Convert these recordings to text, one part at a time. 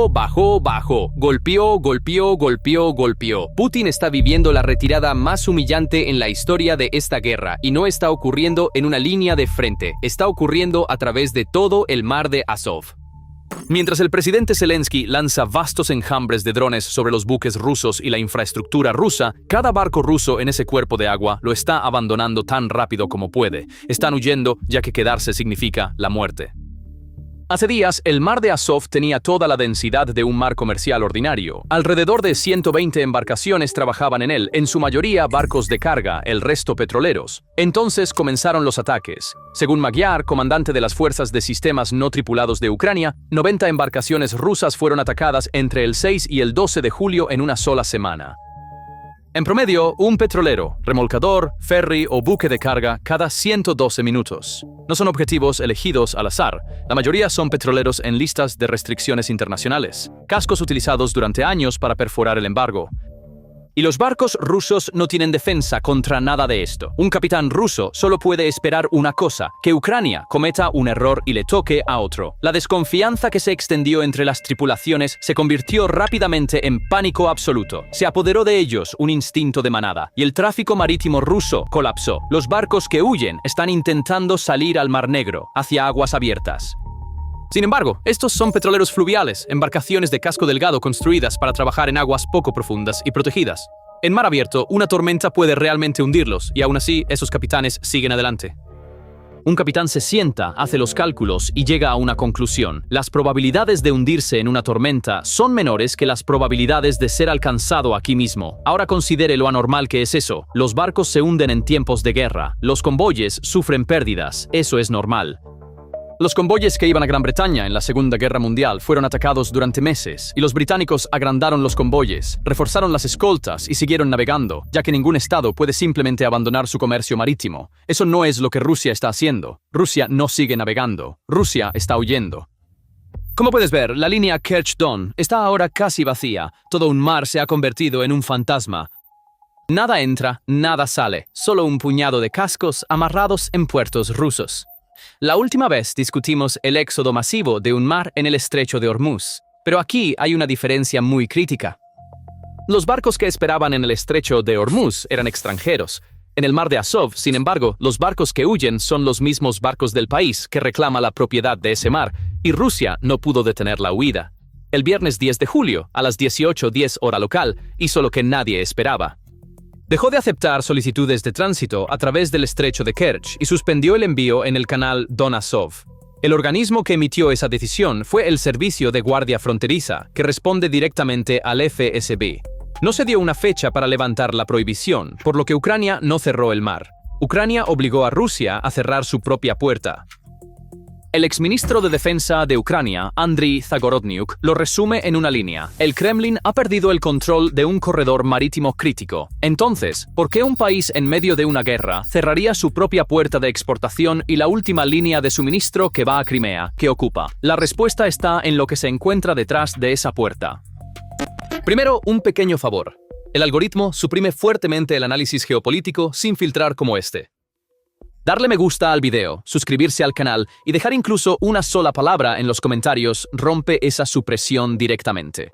bajó, golpeó. Putin está viviendo la retirada más humillante en la historia de esta guerra y no está ocurriendo en una línea de frente, está ocurriendo a través de todo el mar de Azov. Mientras el presidente Zelensky lanza vastos enjambres de drones sobre los buques rusos y la infraestructura rusa, cada barco ruso en ese cuerpo de agua lo está abandonando tan rápido como puede. Están huyendo, ya que quedarse significa la muerte. Hace días, el mar de Azov tenía toda la densidad de un mar comercial ordinario. Alrededor de 120 embarcaciones trabajaban en él, en su mayoría barcos de carga, el resto petroleros. Entonces comenzaron los ataques. Según Magyar, comandante de las fuerzas de sistemas no tripulados de Ucrania, 90 embarcaciones rusas fueron atacadas entre el 6 y el 12 de julio en una sola semana. En promedio, un petrolero, remolcador, ferry o buque de carga cada 112 minutos. No son objetivos elegidos al azar. La mayoría son petroleros en listas de restricciones internacionales, cascos utilizados durante años para perforar el embargo. Y los barcos rusos no tienen defensa contra nada de esto. Un capitán ruso solo puede esperar una cosa, que Ucrania cometa un error y le toque a otro. La desconfianza que se extendió entre las tripulaciones se convirtió rápidamente en pánico absoluto. Se apoderó de ellos un instinto de manada, y el tráfico marítimo ruso colapsó. Los barcos que huyen están intentando salir al Mar Negro, hacia aguas abiertas. Sin embargo, estos son petroleros fluviales, embarcaciones de casco delgado construidas para trabajar en aguas poco profundas y protegidas. En mar abierto, una tormenta puede realmente hundirlos, y aún así, esos capitanes siguen adelante. Un capitán se sienta, hace los cálculos y llega a una conclusión. Las probabilidades de hundirse en una tormenta son menores que las probabilidades de ser alcanzado aquí mismo. Ahora considere lo anormal que es eso. Los barcos se hunden en tiempos de guerra. Los convoyes sufren pérdidas. Eso es normal. Los convoyes que iban a Gran Bretaña en la Segunda Guerra Mundial fueron atacados durante meses, y los británicos agrandaron los convoyes, reforzaron las escoltas y siguieron navegando, ya que ningún estado puede simplemente abandonar su comercio marítimo. Eso no es lo que Rusia está haciendo. Rusia no sigue navegando. Rusia está huyendo. Como puedes ver, la línea Kerch-Don está ahora casi vacía. Todo un mar se ha convertido en un fantasma. Nada entra, nada sale, solo un puñado de cascos amarrados en puertos rusos. La última vez discutimos el éxodo masivo de un mar en el estrecho de Hormuz, pero aquí hay una diferencia muy crítica. Los barcos que esperaban en el estrecho de Hormuz eran extranjeros. En el mar de Azov, sin embargo, los barcos que huyen son los mismos barcos del país que reclama la propiedad de ese mar, y Rusia no pudo detener la huida. El viernes 10 de julio, a las 18:10 hora local, hizo lo que nadie esperaba. Dejó de aceptar solicitudes de tránsito a través del estrecho de Kerch y suspendió el envío en el canal Don Azov. El organismo que emitió esa decisión fue el Servicio de Guardia Fronteriza, que responde directamente al FSB. No se dio una fecha para levantar la prohibición, por lo que Ucrania no cerró el mar. Ucrania obligó a Rusia a cerrar su propia puerta. El exministro de Defensa de Ucrania, Andriy Zagorodniuk, lo resume en una línea. El Kremlin ha perdido el control de un corredor marítimo crítico. Entonces, ¿por qué un país en medio de una guerra cerraría su propia puerta de exportación y la última línea de suministro que va a Crimea, que ocupa? La respuesta está en lo que se encuentra detrás de esa puerta. Primero, un pequeño favor. El algoritmo suprime fuertemente el análisis geopolítico sin filtrar como este. Darle me gusta al video, suscribirse al canal y dejar incluso una sola palabra en los comentarios rompe esa supresión directamente.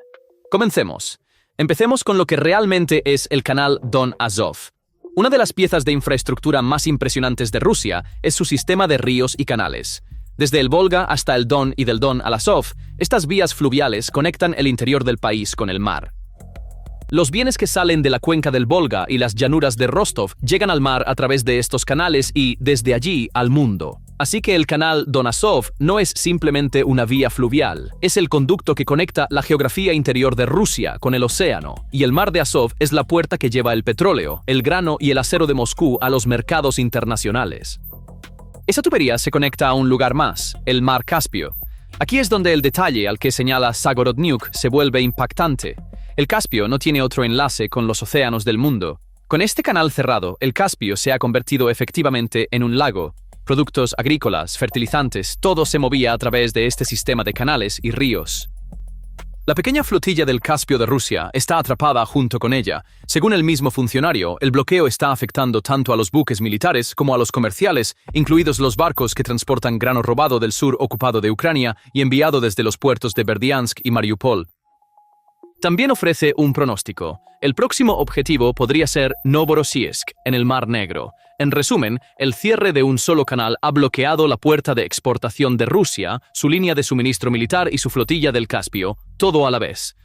Comencemos. Empecemos con lo que realmente es el canal Don Azov. Una de las piezas de infraestructura más impresionantes de Rusia es su sistema de ríos y canales. Desde el Volga hasta el Don y del Don al Azov, estas vías fluviales conectan el interior del país con el mar. Los bienes que salen de la cuenca del Volga y las llanuras de Rostov llegan al mar a través de estos canales y, desde allí, al mundo. Así que el canal Don Azov no es simplemente una vía fluvial, es el conducto que conecta la geografía interior de Rusia con el océano, y el mar de Azov es la puerta que lleva el petróleo, el grano y el acero de Moscú a los mercados internacionales. Esa tubería se conecta a un lugar más, el mar Caspio. Aquí es donde el detalle al que señala Zagorodniuk se vuelve impactante. El Caspio no tiene otro enlace con los océanos del mundo. Con este canal cerrado, el Caspio se ha convertido efectivamente en un lago. Productos agrícolas, fertilizantes, todo se movía a través de este sistema de canales y ríos. La pequeña flotilla del Caspio de Rusia está atrapada junto con ella. Según el mismo funcionario, el bloqueo está afectando tanto a los buques militares como a los comerciales, incluidos los barcos que transportan grano robado del sur ocupado de Ucrania y enviado desde los puertos de Berdiansk y Mariupol. También ofrece un pronóstico. El próximo objetivo podría ser Novorossiysk, en el Mar Negro. En resumen, el cierre de un solo canal ha bloqueado la puerta de exportación de Rusia, su línea de suministro militar y su flotilla del Caspio, todo a la vez.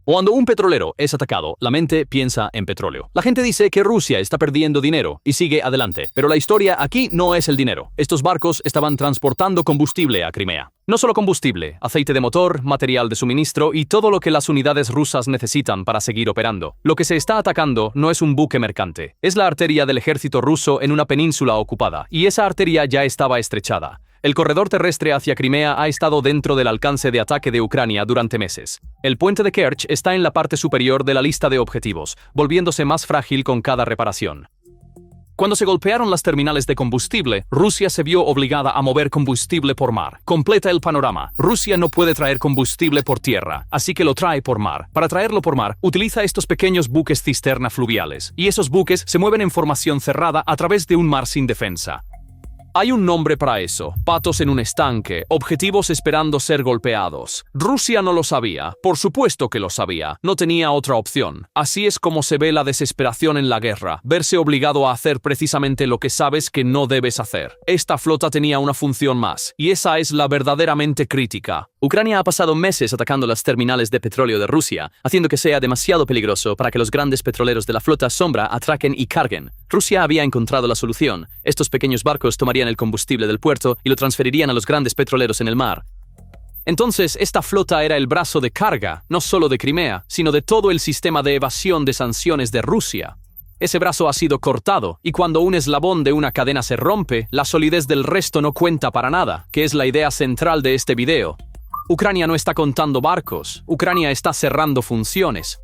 Cuando un petrolero es atacado, la mente piensa en petróleo. La gente dice que Rusia está perdiendo dinero y sigue adelante, pero la historia aquí no es el dinero. Estos barcos estaban transportando combustible a Crimea. No solo combustible, aceite de motor, material de suministro y todo lo que las unidades rusas necesitan para seguir operando. Lo que se está atacando no es un buque mercante, es la arteria del ejército ruso en una península ocupada, y esa arteria ya estaba estrechada. El corredor terrestre hacia Crimea ha estado dentro del alcance de ataque de Ucrania durante meses. El puente de Kerch está en la parte superior de la lista de objetivos, volviéndose más frágil con cada reparación. Cuando se golpearon las terminales de combustible, Rusia se vio obligada a mover combustible por mar. Completa el panorama. Rusia no puede traer combustible por tierra, así que lo trae por mar. Para traerlo por mar, utiliza estos pequeños buques cisterna fluviales, y esos buques se mueven en formación cerrada a través de un mar sin defensa. Hay un nombre para eso, patos en un estanque, objetivos esperando ser golpeados. Rusia no lo sabía, por supuesto que lo sabía, no tenía otra opción. Así es como se ve la desesperación en la guerra, verse obligado a hacer precisamente lo que sabes que no debes hacer. Esta flota tenía una función más, y esa es la verdaderamente crítica. Ucrania ha pasado meses atacando las terminales de petróleo de Rusia, haciendo que sea demasiado peligroso para que los grandes petroleros de la flota sombra atraquen y carguen. Rusia había encontrado la solución. Estos pequeños barcos tomarían el combustible del puerto y lo transferirían a los grandes petroleros en el mar. Entonces, esta flota era el brazo de carga, no solo de Crimea, sino de todo el sistema de evasión de sanciones de Rusia. Ese brazo ha sido cortado, y cuando un eslabón de una cadena se rompe, la solidez del resto no cuenta para nada, que es la idea central de este video. Ucrania no está contando barcos, Ucrania está cerrando funciones.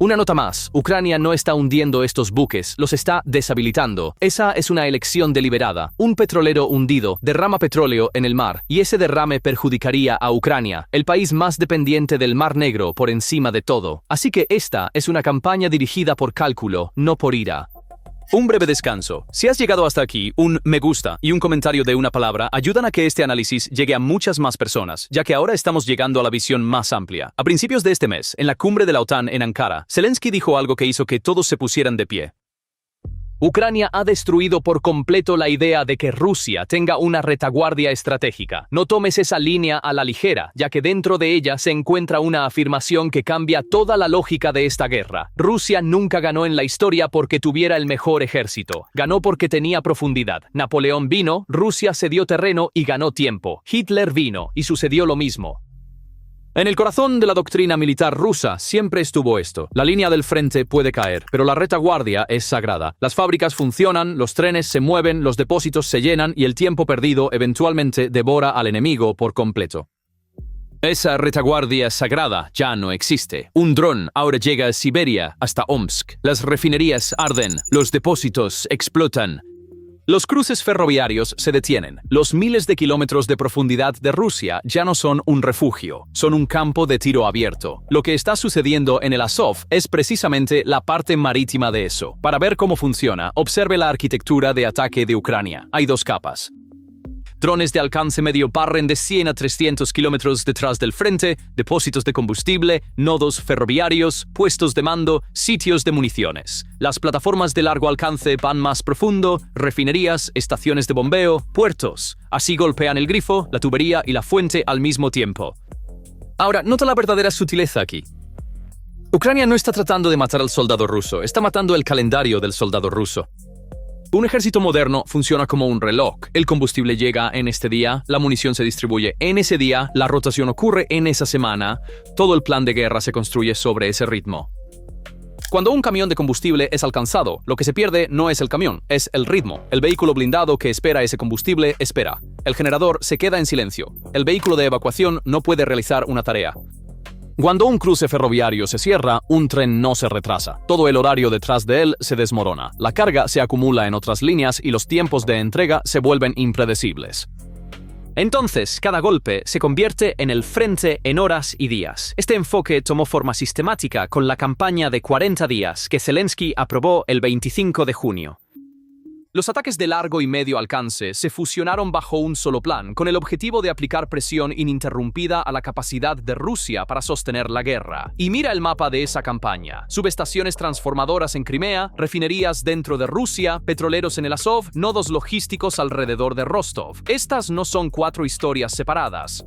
Una nota más, Ucrania no está hundiendo estos buques, los está deshabilitando. Esa es una elección deliberada. Un petrolero hundido derrama petróleo en el mar, y ese derrame perjudicaría a Ucrania, el país más dependiente del Mar Negro por encima de todo. Así que esta es una campaña dirigida por cálculo, no por ira. Un breve descanso. Si has llegado hasta aquí, un me gusta y un comentario de una palabra ayudan a que este análisis llegue a muchas más personas, ya que ahora estamos llegando a la visión más amplia. A principios de este mes, en la cumbre de la OTAN en Ankara, Zelensky dijo algo que hizo que todos se pusieran de pie. Ucrania ha destruido por completo la idea de que Rusia tenga una retaguardia estratégica. No tomes esa línea a la ligera, ya que dentro de ella se encuentra una afirmación que cambia toda la lógica de esta guerra. Rusia nunca ganó en la historia porque tuviera el mejor ejército. Ganó porque tenía profundidad. Napoleón vino, Rusia cedió terreno y ganó tiempo. Hitler vino y sucedió lo mismo. En el corazón de la doctrina militar rusa siempre estuvo esto. La línea del frente puede caer, pero la retaguardia es sagrada. Las fábricas funcionan, los trenes se mueven, los depósitos se llenan y el tiempo perdido eventualmente devora al enemigo por completo. Esa retaguardia sagrada ya no existe. Un dron ahora llega a Siberia hasta Omsk. Las refinerías arden, los depósitos explotan. Los cruces ferroviarios se detienen. Los miles de kilómetros de profundidad de Rusia ya no son un refugio, son un campo de tiro abierto. Lo que está sucediendo en el Azov es precisamente la parte marítima de eso. Para ver cómo funciona, observe la arquitectura de ataque de Ucrania. Hay dos capas. Drones de alcance medio barren de 100 a 300 kilómetros detrás del frente, depósitos de combustible, nodos ferroviarios, puestos de mando, sitios de municiones. Las plataformas de largo alcance van más profundo, refinerías, estaciones de bombeo, puertos. Así golpean el grifo, la tubería y la fuente al mismo tiempo. Ahora, nota la verdadera sutileza aquí. Ucrania no está tratando de matar al soldado ruso, está matando el calendario del soldado ruso. Un ejército moderno funciona como un reloj. El combustible llega en este día, la munición se distribuye en ese día, la rotación ocurre en esa semana. Todo el plan de guerra se construye sobre ese ritmo. Cuando un camión de combustible es alcanzado, lo que se pierde no es el camión, es el ritmo. El vehículo blindado que espera ese combustible espera. El generador se queda en silencio. El vehículo de evacuación no puede realizar una tarea. Cuando un cruce ferroviario se cierra, un tren no se retrasa. Todo el horario detrás de él se desmorona. La carga se acumula en otras líneas y los tiempos de entrega se vuelven impredecibles. Entonces, cada golpe se convierte en el frente en horas y días. Este enfoque tomó forma sistemática con la campaña de 40 días que Zelensky aprobó el 25 de junio. Los ataques de largo y medio alcance se fusionaron bajo un solo plan, con el objetivo de aplicar presión ininterrumpida a la capacidad de Rusia para sostener la guerra. Y mira el mapa de esa campaña. Subestaciones transformadoras en Crimea, refinerías dentro de Rusia, petroleros en el Azov, nodos logísticos alrededor de Rostov. Estas no son 4 historias separadas.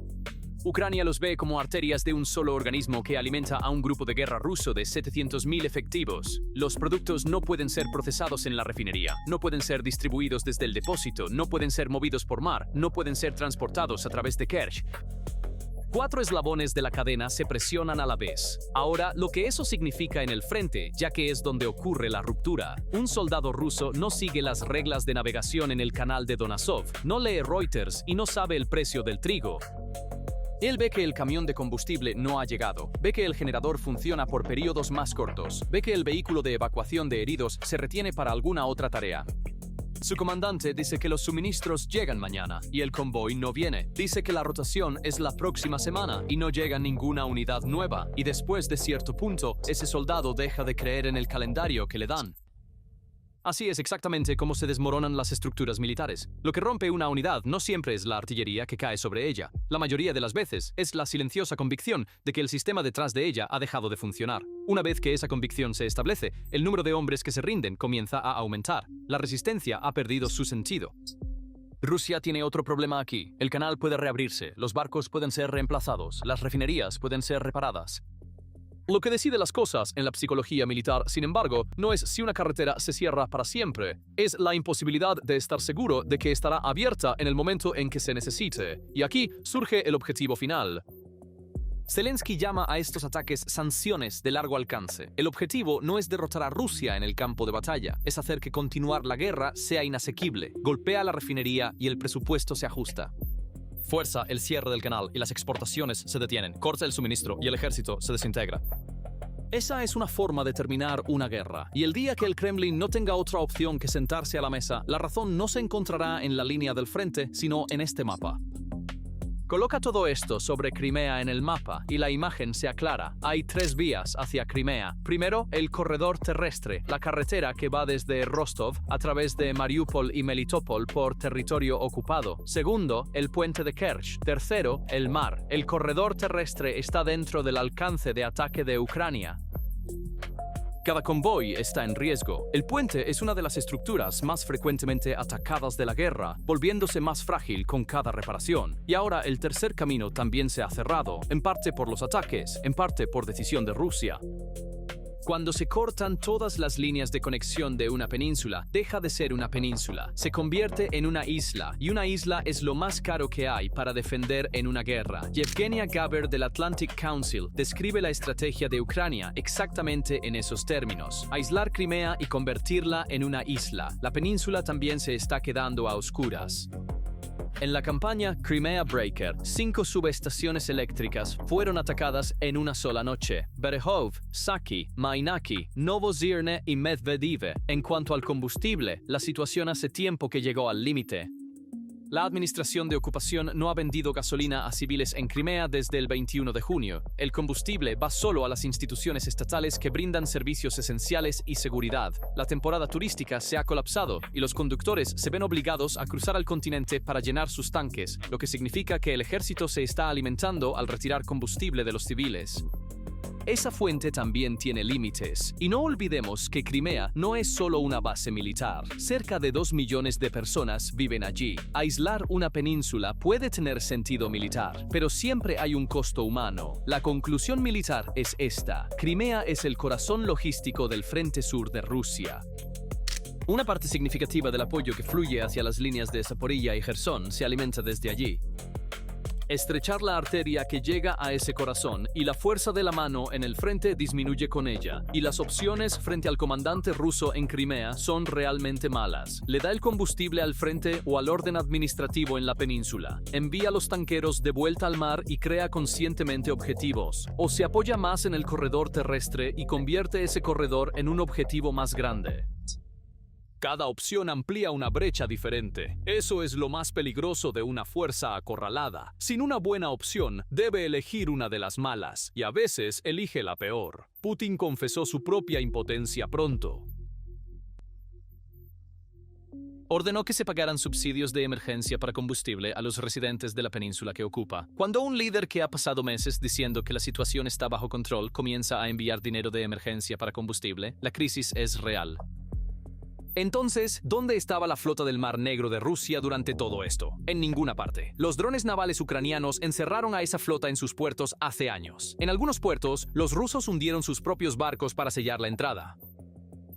Ucrania los ve como arterias de un solo organismo que alimenta a un grupo de guerra ruso de 700.000 efectivos. Los productos no pueden ser procesados en la refinería, no pueden ser distribuidos desde el depósito, no pueden ser movidos por mar, no pueden ser transportados a través de Kerch. 4 eslabones de la cadena se presionan a la vez. Ahora, lo que eso significa en el frente, ya que es donde ocurre la ruptura. Un soldado ruso no sigue las reglas de navegación en el canal de Donasov, no lee Reuters y no sabe el precio del trigo. Él ve que el camión de combustible no ha llegado, ve que el generador funciona por periodos más cortos, ve que el vehículo de evacuación de heridos se retiene para alguna otra tarea. Su comandante dice que los suministros llegan mañana y el convoy no viene. Dice que la rotación es la próxima semana y no llega ninguna unidad nueva. Y después de cierto punto, ese soldado deja de creer en el calendario que le dan. Así es exactamente como se desmoronan las estructuras militares. Lo que rompe una unidad no siempre es la artillería que cae sobre ella. La mayoría de las veces es la silenciosa convicción de que el sistema detrás de ella ha dejado de funcionar. Una vez que esa convicción se establece, el número de hombres que se rinden comienza a aumentar. La resistencia ha perdido su sentido. Rusia tiene otro problema aquí. El canal puede reabrirse, los barcos pueden ser reemplazados, las refinerías pueden ser reparadas. Lo que decide las cosas en la psicología militar, sin embargo, no es si una carretera se cierra para siempre, es la imposibilidad de estar seguro de que estará abierta en el momento en que se necesite. Y aquí surge el objetivo final. Zelensky llama a estos ataques sanciones de largo alcance. El objetivo no es derrotar a Rusia en el campo de batalla, es hacer que continuar la guerra sea inasequible, golpea la refinería y el presupuesto se ajusta. Fuerza el cierre del canal y las exportaciones se detienen, corta el suministro y el ejército se desintegra. Esa es una forma de terminar una guerra, y el día que el Kremlin no tenga otra opción que sentarse a la mesa, la razón no se encontrará en la línea del frente, sino en este mapa. Coloca todo esto sobre Crimea en el mapa y la imagen se aclara. Hay 3 vías hacia Crimea. Primero, el corredor terrestre, la carretera que va desde Rostov a través de Mariupol y Melitopol por territorio ocupado. Segundo, el puente de Kerch. Tercero, el mar. El corredor terrestre está dentro del alcance de ataque de Ucrania. Cada convoy está en riesgo. El puente es una de las estructuras más frecuentemente atacadas de la guerra, volviéndose más frágil con cada reparación. Y ahora el tercer camino también se ha cerrado, en parte por los ataques, en parte por decisión de Rusia. Cuando se cortan todas las líneas de conexión de una península, deja de ser una península, se convierte en una isla, y una isla es lo más caro que hay para defender en una guerra. Yevgenia Gaber del Atlantic Council describe la estrategia de Ucrania exactamente en esos términos: aislar Crimea y convertirla en una isla. La península también se está quedando a oscuras. En la campaña Crimea Breaker, 5 subestaciones eléctricas fueron atacadas en una sola noche: Berehov, Saki, Mainaki, Novozirne y Medvedive. En cuanto al combustible, la situación hace tiempo que llegó al límite. La administración de ocupación no ha vendido gasolina a civiles en Crimea desde el 21 de junio. El combustible va solo a las instituciones estatales que brindan servicios esenciales y seguridad. La temporada turística se ha colapsado y los conductores se ven obligados a cruzar al continente para llenar sus tanques, lo que significa que el ejército se está alimentando al retirar combustible de los civiles. Esa fuente también tiene límites, y no olvidemos que Crimea no es solo una base militar. Cerca de 2 millones de personas viven allí. Aislar una península puede tener sentido militar, pero siempre hay un costo humano. La conclusión militar es esta: Crimea es el corazón logístico del frente sur de Rusia. Una parte significativa del apoyo que fluye hacia las líneas de Zaporilla y Jersón se alimenta desde allí. Estrechar la arteria que llega a ese corazón y la fuerza de la mano en el frente disminuye con ella, y las opciones frente al comandante ruso en Crimea son realmente malas. Le da el combustible al frente o al orden administrativo en la península. Envía los tanqueros de vuelta al mar y crea conscientemente objetivos. O se apoya más en el corredor terrestre y convierte ese corredor en un objetivo más grande. Cada opción amplía una brecha diferente. Eso es lo más peligroso de una fuerza acorralada. Sin una buena opción, debe elegir una de las malas, y a veces elige la peor. Putin confesó su propia impotencia pronto. Ordenó que se pagaran subsidios de emergencia para combustible a los residentes de la península que ocupa. Cuando un líder que ha pasado meses diciendo que la situación está bajo control comienza a enviar dinero de emergencia para combustible, la crisis es real. Entonces, ¿dónde estaba la flota del Mar Negro de Rusia durante todo esto? En ninguna parte. Los drones navales ucranianos encerraron a esa flota en sus puertos hace años. En algunos puertos, los rusos hundieron sus propios barcos para sellar la entrada.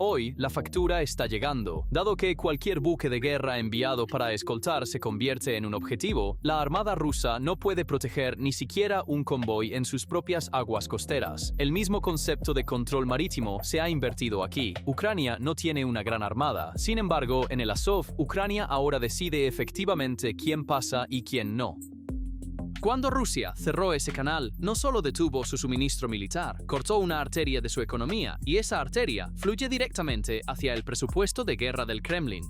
Hoy, la factura está llegando. Dado que cualquier buque de guerra enviado para escoltar se convierte en un objetivo, la Armada rusa no puede proteger ni siquiera un convoy en sus propias aguas costeras. El mismo concepto de control marítimo se ha invertido aquí. Ucrania no tiene una gran armada. Sin embargo, en el Azov, Ucrania ahora decide efectivamente quién pasa y quién no. Cuando Rusia cerró ese canal, no solo detuvo su suministro militar, cortó una arteria de su economía, y esa arteria fluye directamente hacia el presupuesto de guerra del Kremlin.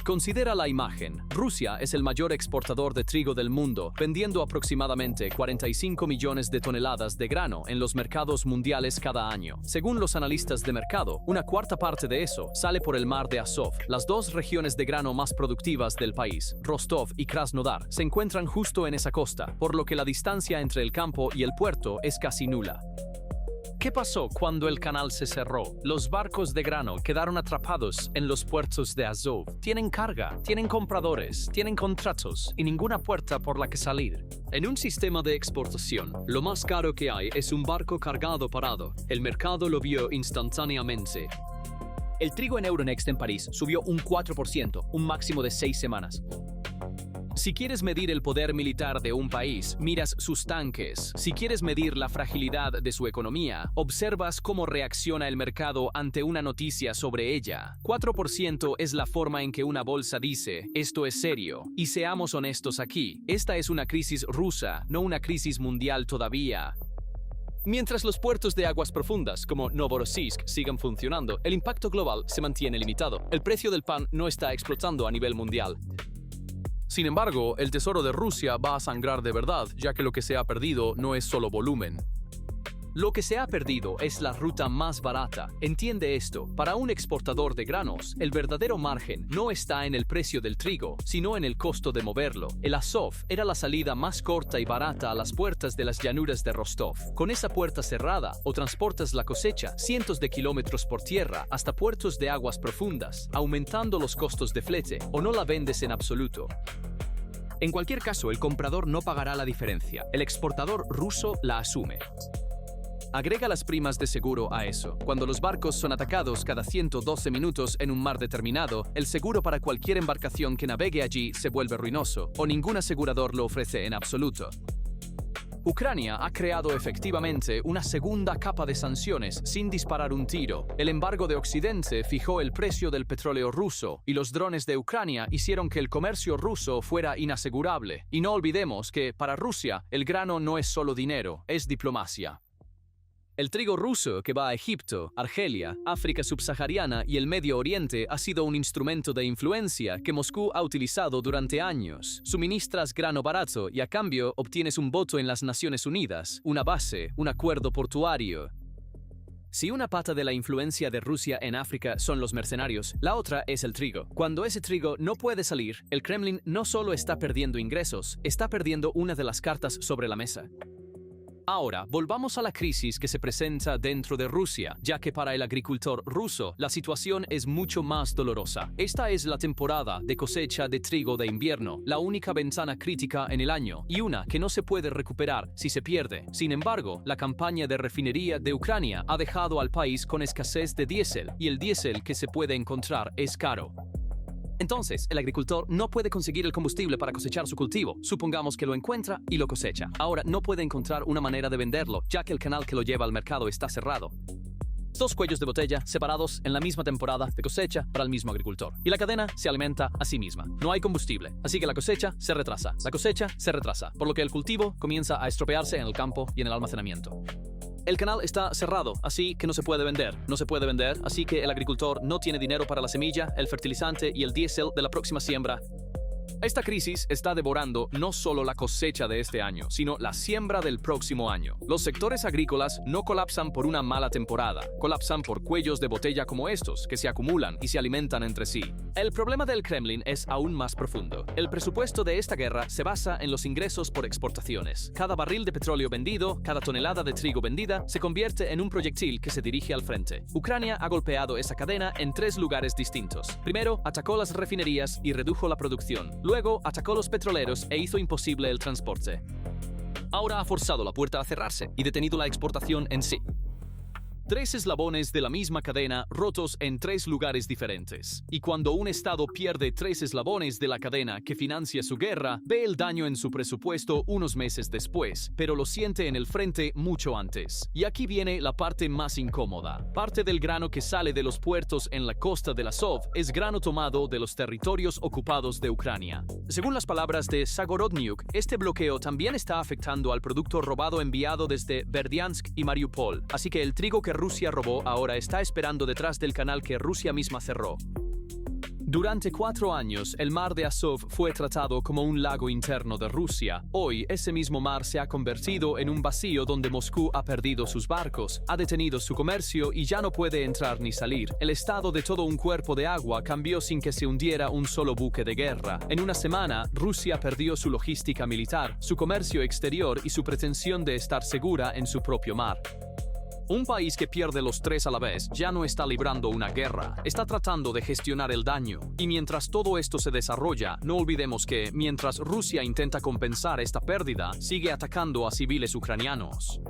Considera la imagen. Rusia es el mayor exportador de trigo del mundo, vendiendo aproximadamente 45 millones de toneladas de grano en los mercados mundiales cada año. Según los analistas de mercado, una cuarta parte de eso sale por el mar de Azov. Las dos regiones de grano más productivas del país, Rostov y Krasnodar, se encuentran justo en esa costa, por lo que la distancia entre el campo y el puerto es casi nula. ¿Qué pasó cuando el canal se cerró? Los barcos de grano quedaron atrapados en los puertos de Azov. Tienen carga, tienen compradores, tienen contratos y ninguna puerta por la que salir. En un sistema de exportación, lo más caro que hay es un barco cargado parado. El mercado lo vio instantáneamente. El trigo en Euronext en París subió un 4%, un máximo de 6 semanas. Si quieres medir el poder militar de un país, miras sus tanques. Si quieres medir la fragilidad de su economía, observas cómo reacciona el mercado ante una noticia sobre ella. 4% es la forma en que una bolsa dice, esto es serio. Y seamos honestos aquí, esta es una crisis rusa, no una crisis mundial todavía. Mientras los puertos de aguas profundas, como Novorossiysk, sigan funcionando, el impacto global se mantiene limitado. El precio del pan no está explotando a nivel mundial. Sin embargo, el tesoro de Rusia va a sangrar de verdad, ya que lo que se ha perdido no es solo volumen. Lo que se ha perdido es la ruta más barata. Entiende esto, para un exportador de granos, el verdadero margen no está en el precio del trigo, sino en el costo de moverlo. El Azov era la salida más corta y barata a las puertas de las llanuras de Rostov. Con esa puerta cerrada, o transportas la cosecha cientos de kilómetros por tierra hasta puertos de aguas profundas, aumentando los costos de flete, o no la vendes en absoluto. En cualquier caso, el comprador no pagará la diferencia. El exportador ruso la asume. Agrega las primas de seguro a eso. Cuando los barcos son atacados cada 112 minutos en un mar determinado, el seguro para cualquier embarcación que navegue allí se vuelve ruinoso, o ningún asegurador lo ofrece en absoluto. Ucrania ha creado efectivamente una segunda capa de sanciones sin disparar un tiro. El embargo de Occidente fijó el precio del petróleo ruso, y los drones de Ucrania hicieron que el comercio ruso fuera inasegurable. Y no olvidemos que, para Rusia, el grano no es solo dinero, es diplomacia. El trigo ruso que va a Egipto, Argelia, África subsahariana y el Medio Oriente ha sido un instrumento de influencia que Moscú ha utilizado durante años. Suministras grano barato y a cambio obtienes un voto en las Naciones Unidas, una base, un acuerdo portuario. Si una pata de la influencia de Rusia en África son los mercenarios, la otra es el trigo. Cuando ese trigo no puede salir, el Kremlin no solo está perdiendo ingresos, está perdiendo una de las cartas sobre la mesa. Ahora, volvamos a la crisis que se presenta dentro de Rusia, ya que para el agricultor ruso la situación es mucho más dolorosa. Esta es la temporada de cosecha de trigo de invierno, la única ventana crítica en el año, y una que no se puede recuperar si se pierde. Sin embargo, la campaña de refinería de Ucrania ha dejado al país con escasez de diésel, y el diésel que se puede encontrar es caro. Entonces, el agricultor no puede conseguir el combustible para cosechar su cultivo. Supongamos que lo encuentra y lo cosecha. Ahora no puede encontrar una manera de venderlo, ya que el canal que lo lleva al mercado está cerrado. Dos cuellos de botella separados en la misma temporada de cosecha para el mismo agricultor. Y la cadena se alimenta a sí misma. No hay combustible, así que la cosecha se retrasa. La cosecha se retrasa, por lo que el cultivo comienza a estropearse en el campo y en el almacenamiento. El canal está cerrado, así que no se puede vender. No se puede vender, así que el agricultor no tiene dinero para la semilla, el fertilizante y el diésel de la próxima siembra. Esta crisis está devorando no solo la cosecha de este año, sino la siembra del próximo año. Los sectores agrícolas no colapsan por una mala temporada, colapsan por cuellos de botella como estos, que se acumulan y se alimentan entre sí. El problema del Kremlin es aún más profundo. El presupuesto de esta guerra se basa en los ingresos por exportaciones. Cada barril de petróleo vendido, cada tonelada de trigo vendida, se convierte en un proyectil que se dirige al frente. Ucrania ha golpeado esa cadena en 3 lugares distintos. Primero, atacó las refinerías y redujo la producción. Luego, atacó los petroleros e hizo imposible el transporte. Ahora ha forzado la puerta a cerrarse y detenido la exportación en sí. 3 eslabones de la misma cadena rotos en 3 lugares diferentes. Y cuando un Estado pierde 3 eslabones de la cadena que financia su guerra, ve el daño en su presupuesto unos meses después, pero lo siente en el frente mucho antes. Y aquí viene la parte más incómoda. Parte del grano que sale de los puertos en la costa del Azov es grano tomado de los territorios ocupados de Ucrania. Según las palabras de Zagorodniuk, este bloqueo también está afectando al producto robado enviado desde Berdiansk y Mariupol, así que el trigo que Rusia robó ahora está esperando detrás del canal que Rusia misma cerró. Durante 4 años, el mar de Azov fue tratado como un lago interno de Rusia. Hoy, ese mismo mar se ha convertido en un vacío donde Moscú ha perdido sus barcos, ha detenido su comercio y ya no puede entrar ni salir. El estado de todo un cuerpo de agua cambió sin que se hundiera un solo buque de guerra. En una semana, Rusia perdió su logística militar, su comercio exterior y su pretensión de estar segura en su propio mar. Un país que pierde los 3 a la vez ya no está librando una guerra, está tratando de gestionar el daño. Y mientras todo esto se desarrolla, no olvidemos que, mientras Rusia intenta compensar esta pérdida, sigue atacando a civiles ucranianos.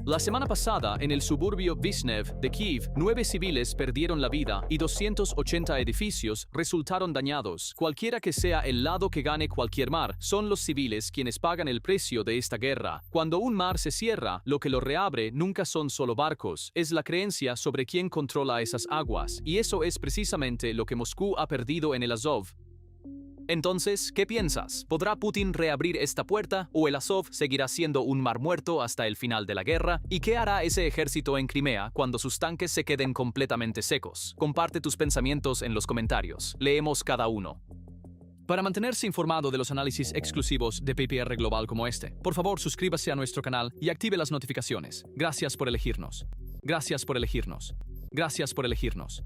La semana pasada, en el suburbio Visnev de Kiev, 9 civiles perdieron la vida y 280 edificios resultaron dañados. Cualquiera que sea el lado que gane cualquier mar, son los civiles quienes pagan el precio de esta guerra. Cuando un mar se cierra, lo que lo reabre nunca son solo barcos, es la creencia sobre quién controla esas aguas, y eso es precisamente lo que Moscú ha perdido en el Azov. Entonces, ¿qué piensas? ¿Podrá Putin reabrir esta puerta o el Azov seguirá siendo un mar muerto hasta el final de la guerra? ¿Y qué hará ese ejército en Crimea cuando sus tanques se queden completamente secos? Comparte tus pensamientos en los comentarios. Leemos cada uno. Para mantenerse informado de los análisis exclusivos de PPR Global como este, por favor suscríbase a nuestro canal y active las notificaciones. Gracias por elegirnos. Gracias por elegirnos. Gracias por elegirnos.